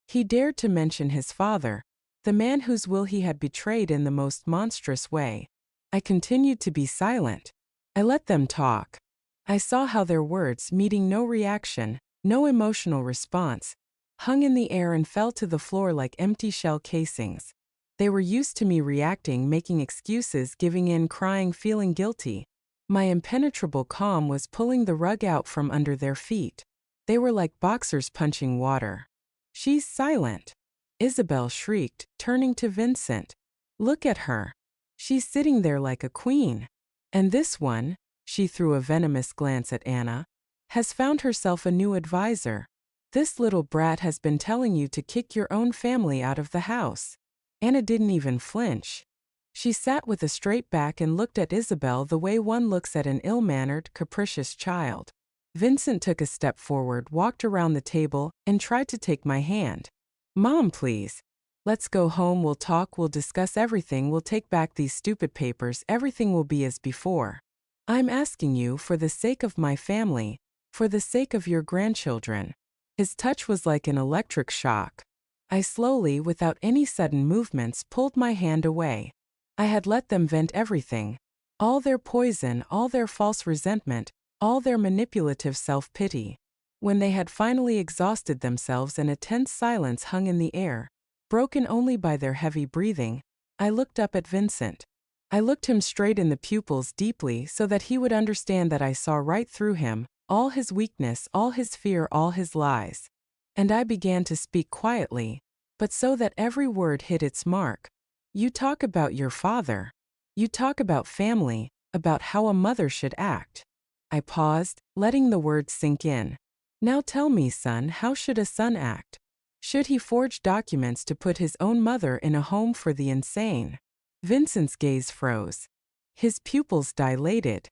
He dared to mention his father, the man whose will he had betrayed in the most monstrous way. I continued to be silent. I let them talk. I saw how their words, meeting no reaction, no emotional response, hung in the air and fell to the floor like empty shell casings. They were used to me reacting, making excuses, giving in, crying, feeling guilty. My impenetrable calm was pulling the rug out from under their feet. They were like boxers punching water. "She's silent," Isabel shrieked, turning to Vincent. "Look at her. She's sitting there like a queen. And this one," she threw a venomous glance at Anna, "has found herself a new advisor. This little brat has been telling you to kick your own family out of the house." Anna didn't even flinch. She sat with a straight back and looked at Isabel the way one looks at an ill-mannered, capricious child. Vincent took a step forward, walked around the table, and tried to take my hand. "Mom, please. Let's go home, we'll talk, we'll discuss everything, we'll take back these stupid papers, everything will be as before. I'm asking you, for the sake of my family, for the sake of your grandchildren." His touch was like an electric shock. I slowly, without any sudden movements, pulled my hand away. I had let them vent everything. All their poison, all their false resentment, all their manipulative self-pity. When they had finally exhausted themselves and a tense silence hung in the air, broken only by their heavy breathing, I looked up at Vincent. I looked him straight in the pupils deeply so that he would understand that I saw right through him, all his weakness, all his fear, all his lies. And I began to speak quietly, but so that every word hit its mark. "You talk about your father. You talk about family, about how a mother should act." I paused, letting the words sink in. "Now tell me, son, how should a son act? Should he forge documents to put his own mother in a home for the insane?" Vincent's gaze froze. His pupils dilated.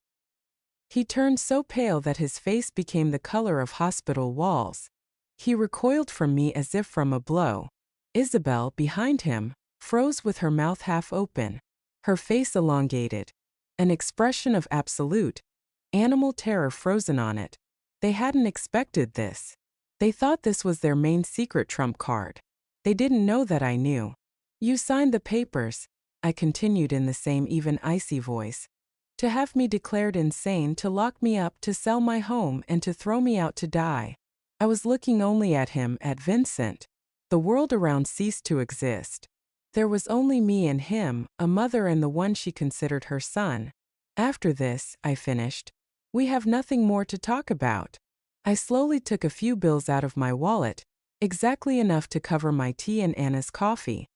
He turned so pale that his face became the color of hospital walls. He recoiled from me as if from a blow. Isabel, behind him, froze with her mouth half open, her face elongated, an expression of absolute, animal terror frozen on it. They hadn't expected this. They thought this was their main secret trump card. They didn't know that I knew. You signed the papers, I continued in the same even icy voice. To have me declared insane, to lock me up, to sell my home, and to throw me out to die. I was looking only at him, at Vincent. The world around ceased to exist. There was only me and him, a mother and the one she considered her son. After this, I finished, we have nothing more to talk about. I slowly took a few bills out of my wallet, exactly enough to cover my tea and Anna's coffee.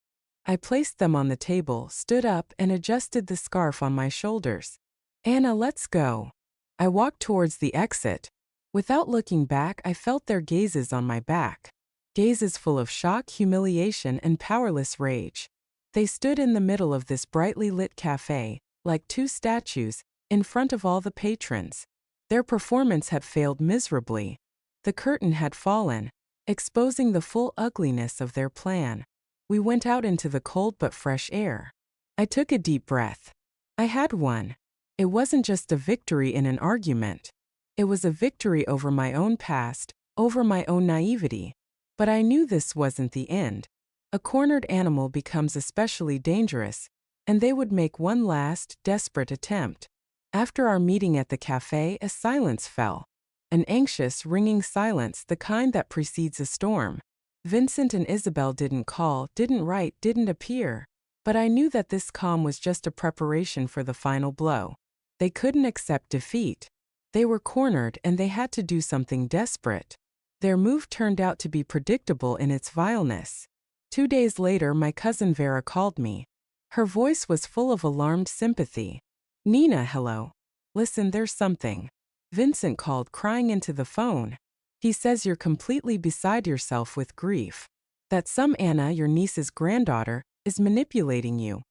I placed them on the table, stood up, and adjusted the scarf on my shoulders. Anna, let's go. I walked towards the exit. Without looking back, I felt their gazes on my back. Gazes full of shock, humiliation, and powerless rage. They stood in the middle of this brightly lit cafe, like two statues, in front of all the patrons. Their performance had failed miserably. The curtain had fallen, exposing the full ugliness of their plan. We went out into the cold but fresh air. I took a deep breath. I had won. It wasn't just a victory in an argument. It was a victory over my own past, over my own naivety. But I knew this wasn't the end. A cornered animal becomes especially dangerous, and they would make one last, desperate attempt. After our meeting at the cafe, a silence fell. An anxious, ringing silence, the kind that precedes a storm. Vincent and Isabel didn't call, didn't write, didn't appear. But I knew that this calm was just a preparation for the final blow. They couldn't accept defeat. They were cornered and they had to do something desperate. Their move turned out to be predictable in its vileness. 2 days later, my cousin Vera called me. Her voice was full of alarmed sympathy. Nina, hello. Listen, there's something. Vincent called, crying into the phone. He says you're completely beside yourself with grief. That some Anna, your niece's granddaughter, is manipulating you,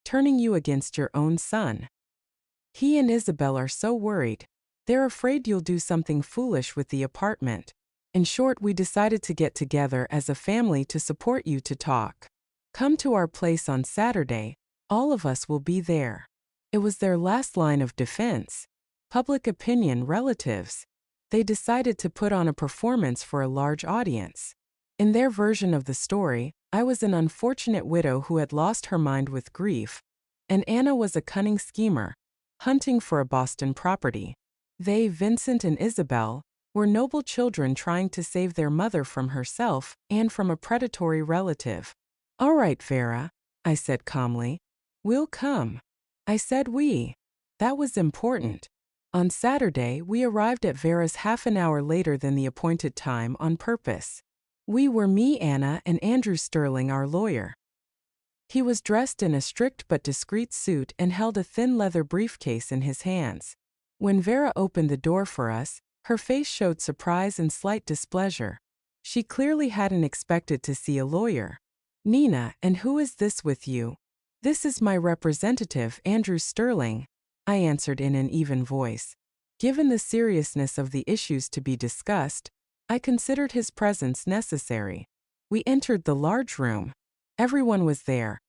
turning you against your own son. He and Isabel are so worried. They're afraid you'll do something foolish with the apartment. In short, we decided to get together as a family to support you, to talk. Come to our place on Saturday. All of us will be there. It was their last line of defense. Public opinion, relatives. They decided to put on a performance for a large audience. In their version of the story, I was an unfortunate widow who had lost her mind with grief, and Anna was a cunning schemer, hunting for a Boston property. They, Vincent and Isabel, were noble children trying to save their mother from herself and from a predatory relative. All right, Vera, I said calmly. We'll come. I said we. That was important. On Saturday, we arrived at Vera's half an hour later than the appointed time on purpose. We were me, Anna, and Andrew Sterling, our lawyer. He was dressed in a strict but discreet suit and held a thin leather briefcase in his hands. When Vera opened the door for us, her face showed surprise and slight displeasure. She clearly hadn't expected to see a lawyer. Nina, and who is this with you? This is my representative, Andrew Sterling, I answered in an even voice. Given the seriousness of the issues to be discussed, I considered his presence necessary. We entered the large room. Everyone was there.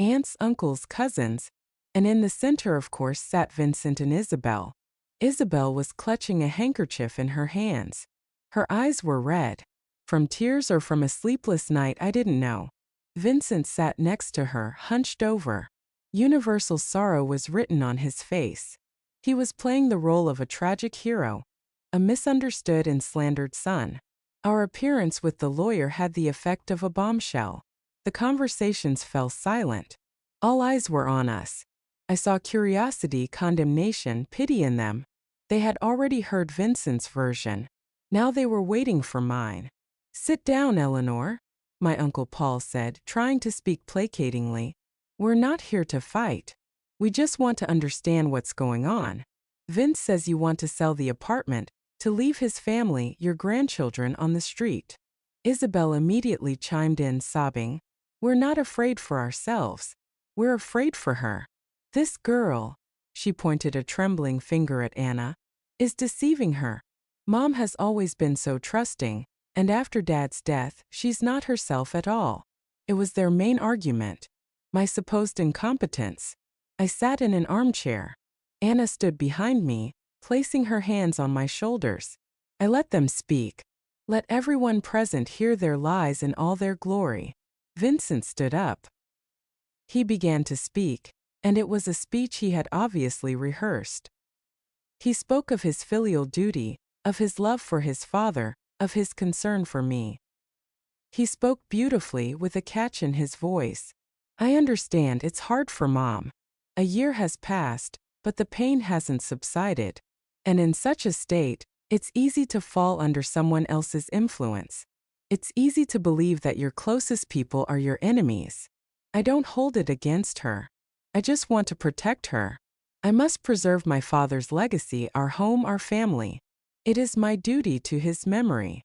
Aunts, uncles, cousins, and in the center, of course, sat Vincent and Isabel. Isabel was clutching a handkerchief in her hands. Her eyes were red. From tears or from a sleepless night, I didn't know. Vincent sat next to her, hunched over. Universal sorrow was written on his face. He was playing the role of a tragic hero, a misunderstood and slandered son. Our appearance with the lawyer had the effect of a bombshell. The conversations fell silent. All eyes were on us. I saw curiosity, condemnation, pity in them. They had already heard Vincent's version. Now they were waiting for mine. Sit down, Eleanor, my Uncle Paul said, trying to speak placatingly. We're not here to fight. We just want to understand what's going on. Vince says you want to sell the apartment, to leave his family, your grandchildren, on the street. Isabel immediately chimed in, sobbing. We're not afraid for ourselves. We're afraid for her. This girl, she pointed a trembling finger at Anna, is deceiving her. Mom has always been so trusting, and after Dad's death, she's not herself at all. It was their main argument. My supposed incompetence. I sat in an armchair. Anna stood behind me, placing her hands on my shoulders. I let them speak. Let everyone present hear their lies in all their glory. Vincent stood up. He began to speak, and it was a speech he had obviously rehearsed. He spoke of his filial duty, of his love for his father, of his concern for me. He spoke beautifully with a catch in his voice. I understand it's hard for Mom. A year has passed, but the pain hasn't subsided. And in such a state, it's easy to fall under someone else's influence. It's easy to believe that your closest people are your enemies. I don't hold it against her. I just want to protect her. I must preserve my father's legacy, our home, our family. It is my duty to his memory.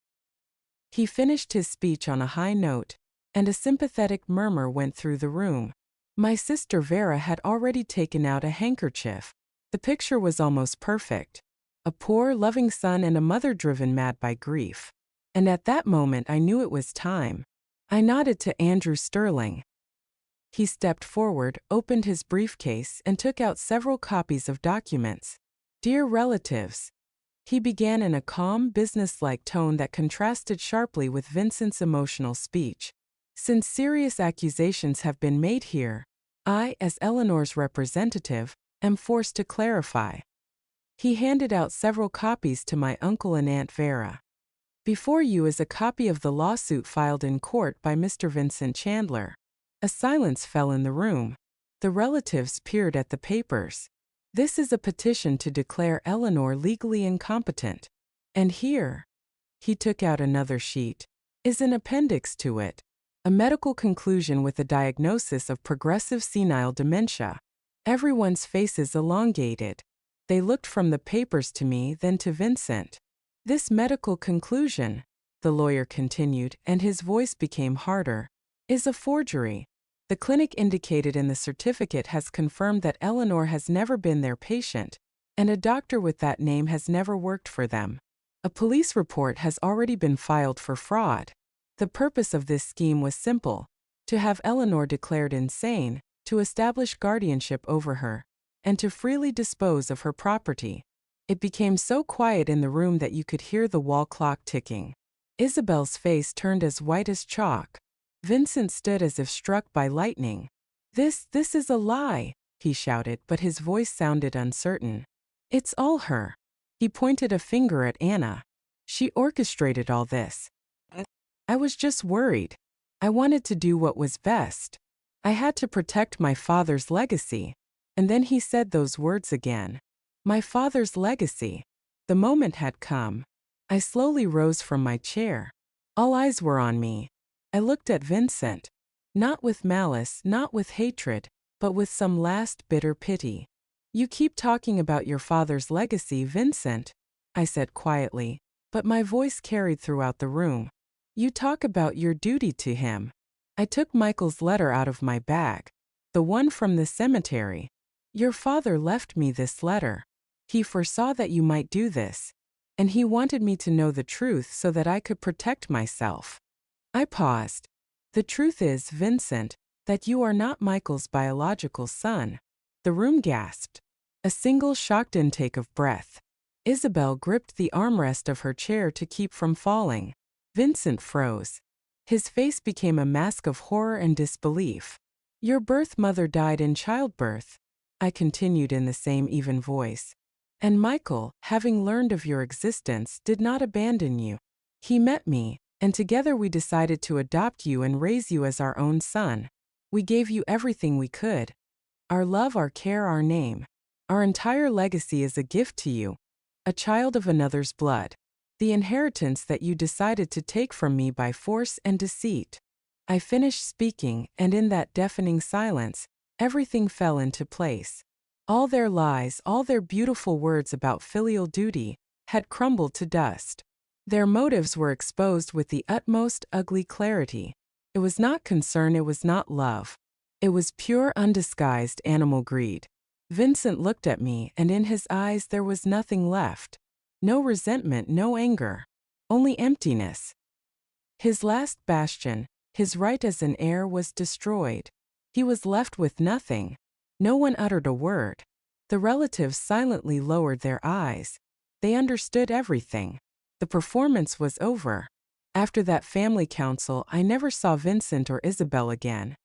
He finished his speech on a high note, and a sympathetic murmur went through the room. My sister Vera had already taken out a handkerchief. The picture was almost perfect. A poor, loving son and a mother driven mad by grief. And at that moment I knew it was time. I nodded to Andrew Sterling. He stepped forward, opened his briefcase, and took out several copies of documents. Dear relatives, he began in a calm, businesslike tone that contrasted sharply with Vincent's emotional speech. Since serious accusations have been made here, I, as Eleanor's representative, am forced to clarify. He handed out several copies to my uncle and Aunt Vera. Before you is a copy of the lawsuit filed in court by Mr. Vincent Chandler. A silence fell in the room. The relatives peered at the papers. This is a petition to declare Eleanor legally incompetent. And here, he took out another sheet, is an appendix to it. A medical conclusion with a diagnosis of progressive senile dementia. Everyone's faces elongated. They looked from the papers to me, then to Vincent. This medical conclusion, the lawyer continued, and his voice became harder, is a forgery. The clinic indicated in the certificate has confirmed that Eleanor has never been their patient, and a doctor with that name has never worked for them. A police report has already been filed for fraud. The purpose of this scheme was simple: to have Eleanor declared insane, to establish guardianship over her, and to freely dispose of her property. It became so quiet in the room that you could hear the wall clock ticking. Isabel's face turned as white as chalk. Vincent stood as if struck by lightning. This is a lie, he shouted, but his voice sounded uncertain. It's all her. He pointed a finger at Anna. She orchestrated all this. I was just worried. I wanted to do what was best. I had to protect my father's legacy. And then he said those words again. My father's legacy. The moment had come. I slowly rose from my chair. All eyes were on me. I looked at Vincent. Not with malice, not with hatred, but with some last bitter pity. You keep talking about your father's legacy, Vincent, I said quietly, but my voice carried throughout the room. You talk about your duty to him. I took Michael's letter out of my bag. The one from the cemetery. Your father left me this letter. He foresaw that you might do this, and he wanted me to know the truth so that I could protect myself. I paused. The truth is, Vincent, that you are not Michael's biological son. The room gasped. A single shocked intake of breath. Isabel gripped the armrest of her chair to keep from falling. Vincent froze. His face became a mask of horror and disbelief. Your birth mother died in childbirth, I continued in the same even voice. And Michael, having learned of your existence, did not abandon you. He met me, and together we decided to adopt you and raise you as our own son. We gave you everything we could. Our love, our care, our name. Our entire legacy is a gift to you. A child of another's blood. The inheritance that you decided to take from me by force and deceit. I finished speaking, and in that deafening silence, everything fell into place. All their lies, all their beautiful words about filial duty, had crumbled to dust. Their motives were exposed with the utmost ugly clarity. It was not concern, it was not love. It was pure, undisguised animal greed. Vincent looked at me, and in his eyes there was nothing left. No resentment, no anger. Only emptiness. His last bastion, his right as an heir, was destroyed. He was left with nothing. No one uttered a word. The relatives silently lowered their eyes. They understood everything. The performance was over. After that family council, I never saw Vincent or Isabel again.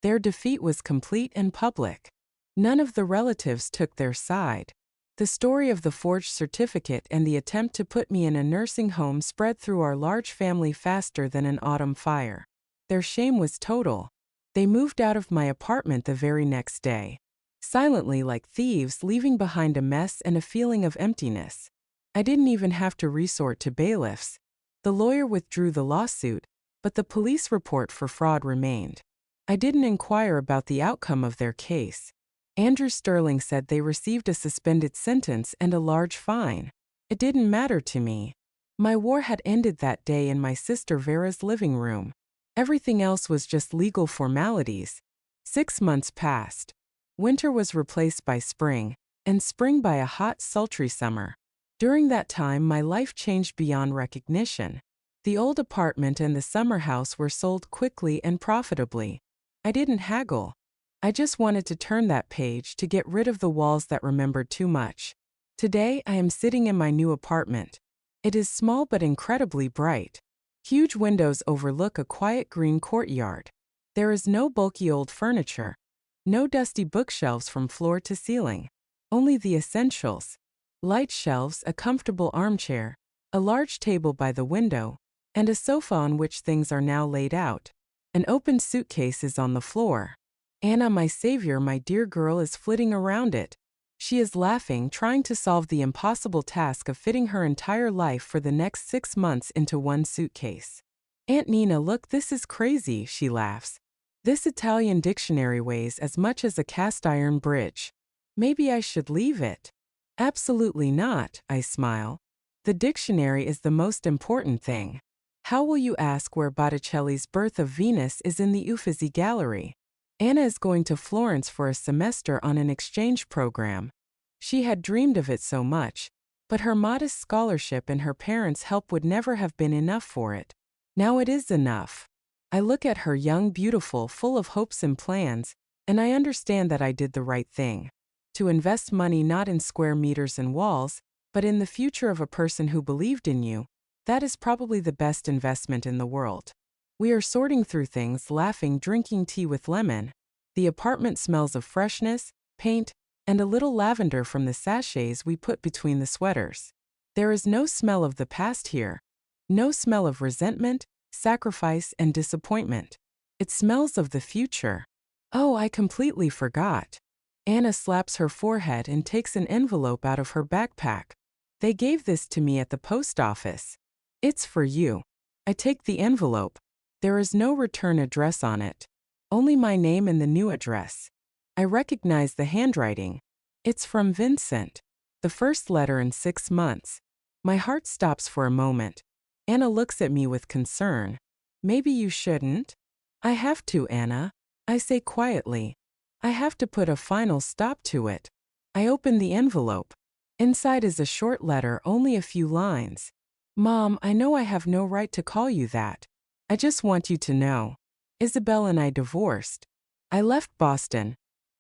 Their defeat was complete and public. None of the relatives took their side. The story of the forged certificate and the attempt to put me in a nursing home spread through our large family faster than an autumn fire. Their shame was total. They moved out of my apartment the very next day. Silently, like thieves, leaving behind a mess and a feeling of emptiness. I didn't even have to resort to bailiffs. The lawyer withdrew the lawsuit, but the police report for fraud remained. I didn't inquire about the outcome of their case. Andrew Sterling said they received a suspended sentence and a large fine. It didn't matter to me. My war had ended that day in my sister Vera's living room. Everything else was just legal formalities. 6 months passed. Winter was replaced by spring, and spring by a hot, sultry summer. During that time, my life changed beyond recognition. The old apartment and the summer house were sold quickly and profitably. I didn't haggle. I just wanted to turn that page, to get rid of the walls that remembered too much. Today, I am sitting in my new apartment. It is small but incredibly bright. Huge windows overlook a quiet green courtyard. There is no bulky old furniture. No dusty bookshelves from floor to ceiling. Only the essentials. Light shelves, a comfortable armchair, a large table by the window, and a sofa on which things are now laid out. An open suitcase is on the floor. Anna, my savior, my dear girl, is flitting around it. She is laughing, trying to solve the impossible task of fitting her entire life for the next 6 months into one suitcase. Aunt Nina, look, this is crazy, she laughs. This Italian dictionary weighs as much as a cast-iron bridge. Maybe I should leave it. Absolutely not, I smile. The dictionary is the most important thing. How will you ask where Botticelli's Birth of Venus is in the Uffizi Gallery? Anna is going to Florence for a semester on an exchange program. She had dreamed of it so much, but her modest scholarship and her parents' help would never have been enough for it. Now it is enough. I look at her, young, beautiful, full of hopes and plans, and I understand that I did the right thing. To invest money not in square meters and walls, but in the future of a person who believed in you, that is probably the best investment in the world. We are sorting through things, laughing, drinking tea with lemon. The apartment smells of freshness, paint, and a little lavender from the sachets we put between the sweaters. There is no smell of the past here. No smell of resentment, sacrifice, and disappointment. It smells of the future. Oh, I completely forgot. Anna slaps her forehead and takes an envelope out of her backpack. They gave this to me at the post office. It's for you. I take the envelope. There is no return address on it. Only my name and the new address. I recognize the handwriting. It's from Vincent. The first letter in 6 months. My heart stops for a moment. Anna looks at me with concern. Maybe you shouldn't? I have to, Anna. I say quietly. I have to put a final stop to it. I open the envelope. Inside is a short letter, only a few lines. Mom, I know I have no right to call you that. I just want you to know. Isabel and I divorced. I left Boston.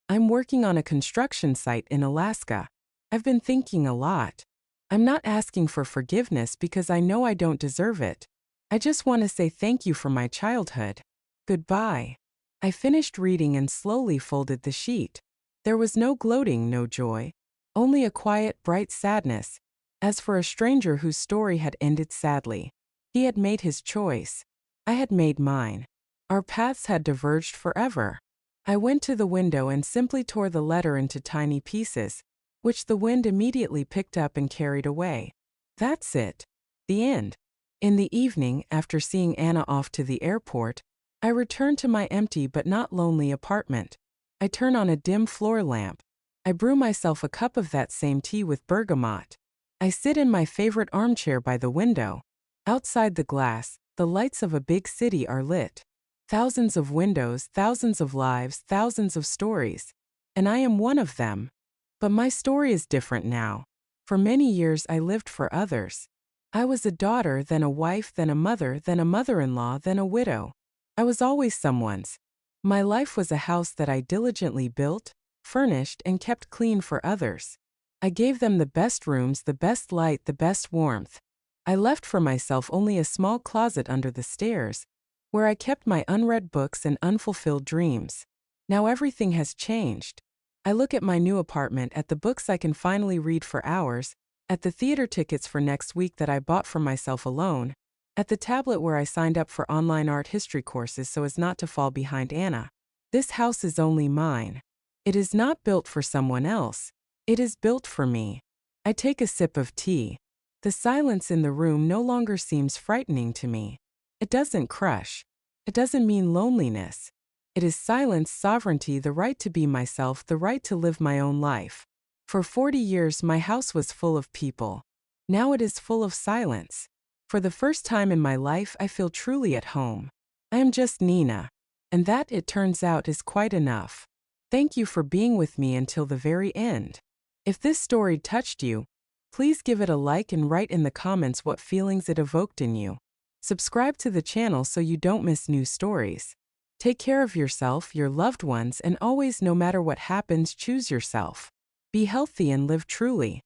I'm working on a construction site in Alaska. I've been thinking a lot. I'm not asking for forgiveness because I know I don't deserve it. I just want to say thank you for my childhood. Goodbye. I finished reading and slowly folded the sheet. There was no gloating, no joy. Only a quiet, bright sadness. As for a stranger whose story had ended sadly. He had made his choice. I had made mine. Our paths had diverged forever. I went to the window and simply tore the letter into tiny pieces, which the wind immediately picked up and carried away. That's it. The end. In the evening, after seeing Anna off to the airport, I return to my empty but not lonely apartment. I turn on a dim floor lamp. I brew myself a cup of that same tea with bergamot. I sit in my favorite armchair by the window. Outside the glass, the lights of a big city are lit. Thousands of windows, thousands of lives, thousands of stories. And I am one of them. But my story is different now. For many years I lived for others. I was a daughter, then a wife, then a mother-in-law, then a widow. I was always someone's. My life was a house that I diligently built, furnished, and kept clean for others. I gave them the best rooms, the best light, the best warmth. I left for myself only a small closet under the stairs, where I kept my unread books and unfulfilled dreams. Now everything has changed. I look at my new apartment, at the books I can finally read for hours, at the theater tickets for next week that I bought for myself alone, at the tablet where I signed up for online art history courses so as not to fall behind Anna. This house is only mine. It is not built for someone else. It is built for me. I take a sip of tea. The silence in the room no longer seems frightening to me. It doesn't crush. It doesn't mean loneliness. It is silence, sovereignty, the right to be myself, the right to live my own life. For 40 years my house was full of people. Now it is full of silence. For the first time in my life I feel truly at home. I am just Nina. And that, it turns out, is quite enough. Thank you for being with me until the very end. If this story touched you, please give it a like and write in the comments what feelings it evoked in you. Subscribe to the channel so you don't miss new stories. Take care of yourself, your loved ones, and always, no matter what happens, choose yourself. Be healthy and live truly.